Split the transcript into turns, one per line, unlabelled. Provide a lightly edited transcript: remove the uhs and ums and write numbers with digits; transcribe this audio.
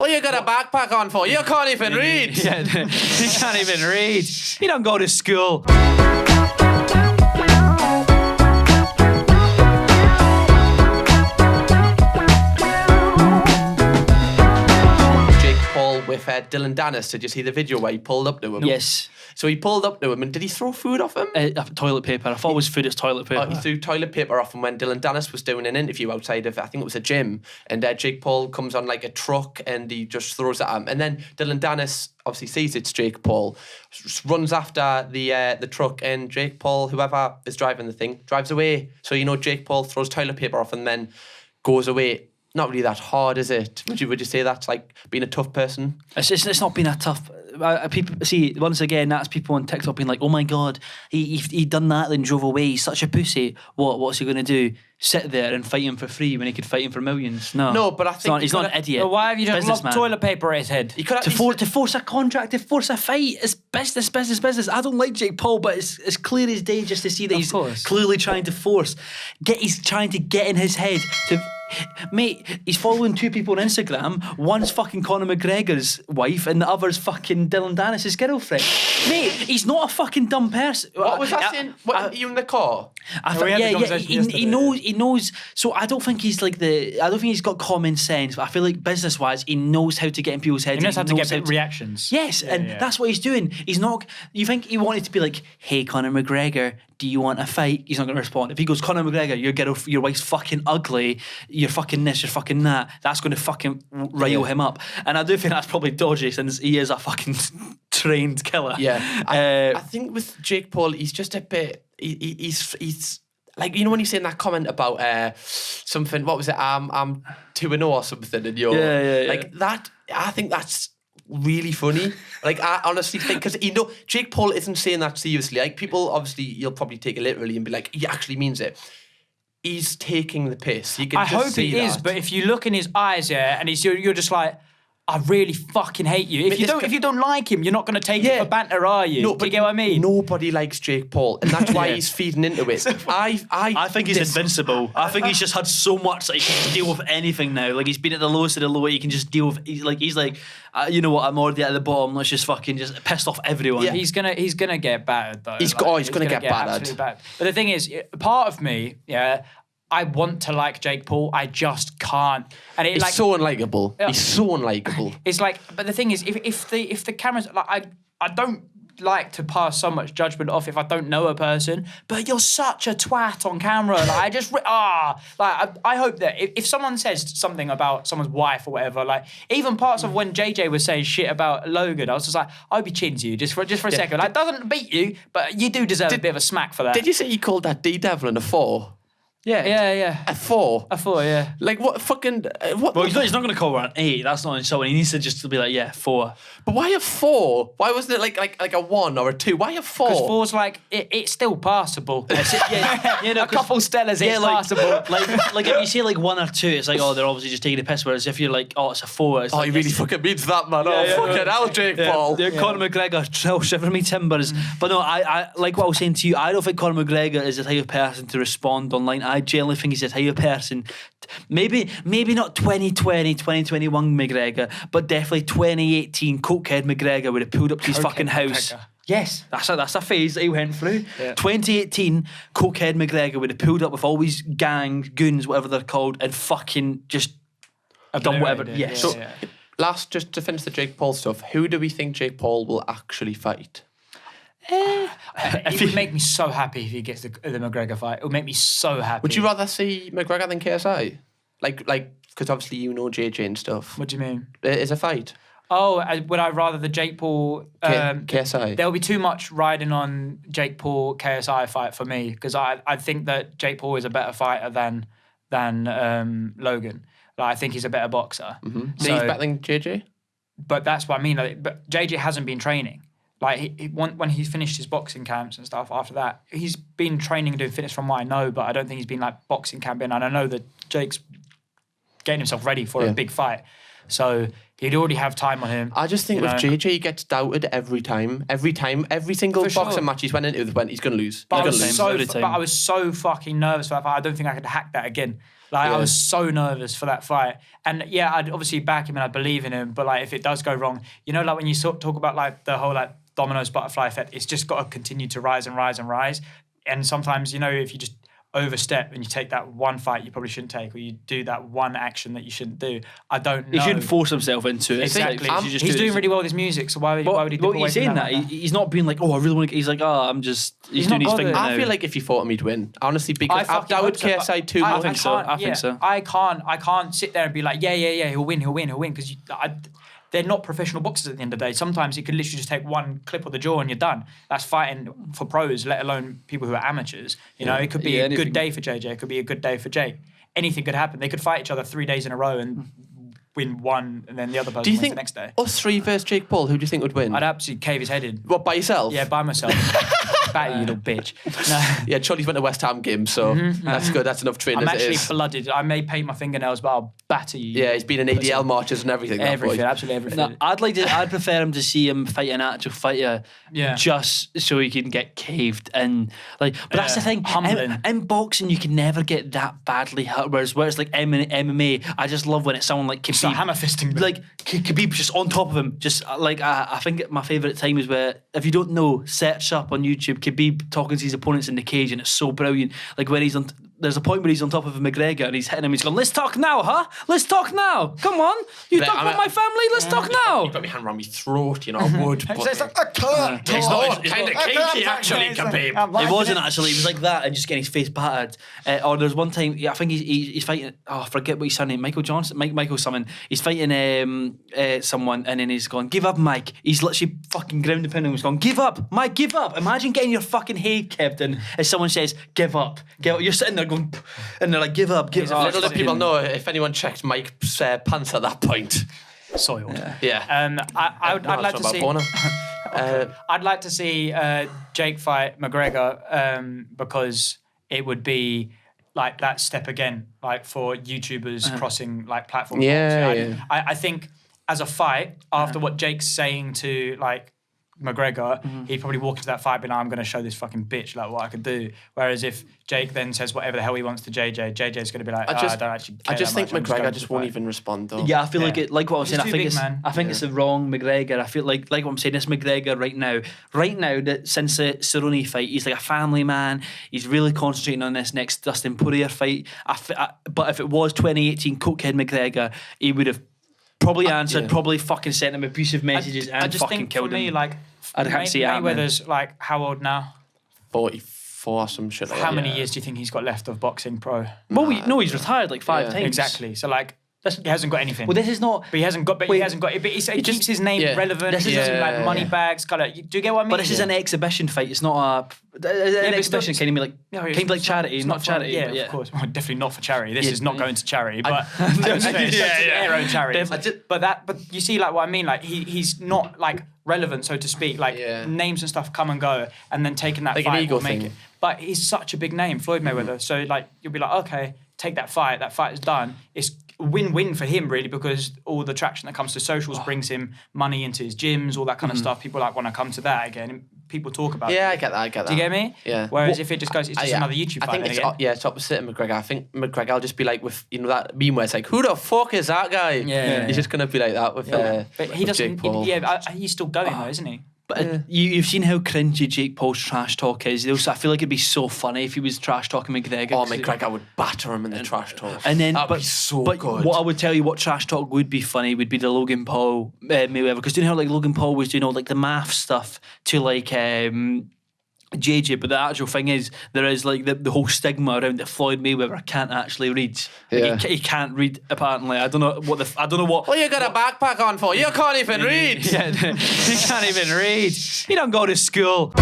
What you got a backpack on for? You can't even read.
Yeah, he can't even read. He don't go to school.
Jake Paul with Dillon Danis. Did you see the video where he pulled up to him?
Yes.
So he pulled up to him, and did he throw food off him?
Toilet paper. I thought it was food, it's toilet paper.
He threw toilet paper off him when Dillon Danis was doing an interview outside of, I think it was a gym, and Jake Paul comes on like a truck and he just throws it at him. And then Dillon Danis obviously sees it's Jake Paul, runs after the truck, and Jake Paul, whoever is driving the thing, drives away. So, Jake Paul throws toilet paper off and then goes away. Not really that hard, is it? Would you say that's like being a tough person?
It's not been that tough. People see, once again, that's people on TikTok being like, oh my God, he done that then drove away, he's such a pussy. What's he going to do? Sit there and fight him for free when he could fight him for millions? No,
but I think
he's not an idiot.
Well, why have you just lobbed toilet paper at his head?
To force a contract, to force a fight. It's business. I don't like Jake Paul, but it's clear as day just to see that he's clearly trying to he's trying to get in his head to... Mate, he's following two people on Instagram. One's fucking Conor McGregor's wife and the other's fucking Dillon Danis' girlfriend. Mate, he's not a fucking dumb person.
What was that saying? What, you in the car?
He knows. So I don't think he's like I don't think he's got common sense, but I feel like business-wise, he knows how to get in people's heads.
He knows how to get reactions.
Yes, that's what he's doing. He's not... You think he wanted to be like, hey, Conor McGregor, do you want a fight? He's not going to respond. If he goes, Conor McGregor, your wife's fucking ugly, you're fucking this, you're fucking that, that's going to fucking rile him up. And I do think that's probably dodgy since he is a fucking trained killer.
Yeah. I think with Jake Paul, he's just a bit... He's like, when you say in that comment about something, what was it? I'm 2-0 or something, and you're like that. I think that's really funny. Like, I honestly think, because Jake Paul isn't saying that seriously. Like, people obviously, you'll probably take it literally and be like, he actually means it. He's taking the piss. You can
I hope he is, but if you look in his eyes, and you're just like, I really fucking hate you. If you don't like him, you're not going to take it for banter, are you?
No,
do you get what I mean?
Nobody likes Jake Paul, and that's why he's feeding into it.
I think he's invincible. I think he's just had so much that he can deal with anything now. Like, he's been at the lowest of the low, he can just deal with. He's like, you know what? I'm already at the bottom. Let's just fucking just pissed off everyone.
Yeah. He's gonna get battered though.
He's gonna get
battered. But the thing is, part of me, I want to like Jake Paul, I just can't. And
he's so unlikable. He's so unlikable.
It's like, but the thing is, if the cameras, like, I don't like to pass so much judgment off if I don't know a person, but you're such a twat on camera. Like, I just I hope that if someone says something about someone's wife or whatever, like even parts of when JJ was saying shit about Logan, I was just like, I'll be chinning to you just for a second. Like, doesn't beat you, but you do deserve a bit of a smack for that.
Did you say you called that D-Devlin a 4?
Yeah.
A 4?
A 4, yeah.
Like, what fucking... what?
Well, he's not going to call her an 8. That's not insulting. He needs to just be like, 4.
But why a 4? Why wasn't it like a 1 or a 2? Why a 4?
Because 4's like, it's still passable. A couple stellars, it's passable.
Like if you say like 1 or 2, it's like, they're obviously just taking a piss. Whereas if you're like, it's a 4. It's
he really fucking means that, man. Fucking hell, Jake Paul.
Conor McGregor, shiver me timbers. But no, I like what I was saying to you. I don't think Conor McGregor is the type of person to respond online. I genuinely think he's the type of person, maybe not 2020, 2021 McGregor, but definitely 2018 cokehead McGregor would have pulled up to his fucking house.
McGregor.
Yes, that's a phase that he went through. Yeah. 2018 cokehead McGregor would have pulled up with all these gangs, goons, whatever they're called, and fucking just done whatever.
Last, just to finish the Jake Paul stuff, who do we think Jake Paul will actually fight?
It would make me so happy if he gets the McGregor fight. It would make me so happy.
Would you rather see McGregor than KSI? Like, because obviously you know JJ and stuff.
What do you mean?
Is a fight?
Oh, would I rather the Jake Paul...
KSI?
There'll be too much riding on Jake Paul KSI fight for me, because I think that Jake Paul is a better fighter than Logan. Like, I think he's a better boxer.
Mm-hmm. So he's better than JJ?
But that's what I mean. Like, but JJ hasn't been training. Like, when he's finished his boxing camps and stuff after that, he's been training and doing fitness from what I know, but I don't think he's been, like, boxing camping. And I know that Jake's getting himself ready for a big fight. So he'd already have time on him.
I just think with JJ, he gets doubted every time. Every single boxing match he's went into, he's going to lose.
But I was so fucking nervous for that fight. I don't think I could hack that again. Like, I was so nervous for that fight. And yeah, I'd obviously back him and I believe in him. But like, if it does go wrong, you know, like when you talk about like the whole like dominoes butterfly effect, it's just got to continue to rise and rise and rise. And sometimes, you know, if you just overstep and you take that one fight you probably shouldn't take, or you do that one action that you shouldn't do. I don't know.
He shouldn't force himself into it.
Exactly. He's doing really well with his music, so why would he?
But he's saying that. He's not being like, oh, I really want to. He's like, oh, I'm just. He's doing his thing now.
I feel like if he fought him, he'd win. Honestly, because I would KSI too.
I think so. I think so.
I can't sit there and be like, yeah, he'll win, because they're not professional boxers at the end of the day. Sometimes you could literally just take one clip of the jaw and you're done. That's fighting for pros, let alone people who are amateurs. You know, it could be a good day for JJ. It could be a good day for Jake. Anything could happen. They could fight each other 3 days in a row and win one, and then the other person wins the next day.
Us three versus Jake Paul, who do you think would win?
I'd absolutely cave his head in.
What, by yourself?
Yeah, by myself. Batter you little bitch. No.
Yeah, Charlie's went to West Ham games, so that's good. That's enough training.
I'm actually blooded. I may paint my fingernails, but I'll batter you.
Yeah, he's been in ADL marches and everything.
Everything, absolutely everything.
No, I'd prefer him to see him fight an actual fighter, just so he can get caved and like. But that's the thing. In boxing, you can never get that badly hurt. Whereas it's like MMA, I just love when it's someone like Khabib,
hammer fisting.
Like Khabib just on top of him. Just like I think my favourite time is where, if you don't know, search up on YouTube Khabib talking to his opponents in the cage, and it's so brilliant. Like when he's on. There's a point where he's on top of McGregor and he's hitting him. He's going, "Let's talk now, huh? Let's talk now. Come on, you talk about my family. Let's talk now."
You've got my hand around my throat, you know. I would. But
it's like, I can't.
It's not kind of kinky, actually, Khabib.
It wasn't actually. It was like that, and just getting his face battered. Or there's one time, I think he's fighting. Oh, I forget what his son name. Michael Johnson. Michael someone. He's fighting someone, and then he's going, "Give up, Mike." He's literally fucking ground and pounding. He's going, "Give up, Mike. Give up." Imagine getting your fucking head caved in as someone says, "Give up." You're sitting there going, and they're like, "Give up, give up."
Little did people know, if anyone checked Mike's pants at that point.
Soiled.
Yeah.
I'd like to see. I'd like to see Jake fight McGregor because it would be like that step again, like for YouTubers crossing like platforms. I think as a fight, after what Jake's saying to like McGregor, he'd probably walk into that fight being like, "I'm going to show this fucking bitch like what I could do." Whereas if Jake then says whatever the hell he wants to JJ's going to be like, I don't actually care.
I just think McGregor just won't even respond though.
Yeah, I feel like it. Like what I was saying, I think it's the wrong McGregor. I feel like what I'm saying, this McGregor right now, that since the Cerrone fight, he's like a family man. He's really concentrating on this next Dustin Poirier fight. But if it was 2018 Cokehead McGregor, he would have probably answered, probably fucking sent him abusive messages and fucking killed him.
I just think for me, like,
I can't see it happening.
Mayweather's like how old now?
44, some shit like that.
How many years do you think he's got left of boxing pro?
Well, he's retired like 5 times.
Exactly. So like, he hasn't got anything.
Well, this is not.
But he hasn't got. But he keeps his name relevant.
This
is like money bags. Kind of. Do you get what I mean?
But this is an exhibition fight. It's not an exhibition. Can be like charity. It's not charity.
Yeah, of course. Well, definitely not for charity. This is not going to charity. But their own charity. But you see, like what I mean. Like he's not like relevant, so to speak. Like names and stuff come and go, and then taking that fight will make it. But he's such a big name, Floyd Mayweather. So like you'll be like, okay, take that fight. That fight is done. It's win-win for him really, because all the traction that comes to socials brings him money into his gyms, all that kind of stuff. People like want to come to that again. People talk about it.
Yeah, I get that.
Do you get me?
Yeah.
Whereas if it just goes, it's just another YouTube fight.
I think it's opposite of McGregor. I think McGregor will just be like with that meme where it's like, who the fuck is that guy?
Yeah.
He's just gonna be like that with.
But he doesn't.
Jake Paul.
He's still going though, isn't he?
But you've seen how cringy Jake Paul's trash talk is. I feel like it'd be so funny if he was trash talking McGregor.
Oh, McGregor would batter him in the trash talk.
And then,
that'd be so good.
What I would tell you, what trash talk would be funny would be the Logan Paul Mayweather, because do you know how like Logan Paul was doing all like the math stuff to like JJ, but the actual thing is there is like the whole stigma around that Floyd Mayweather can't actually read. Like, he can't read apparently. I don't know what.
What you got a backpack on for? You can't even read.
Yeah, he can't even read. He don't go to school.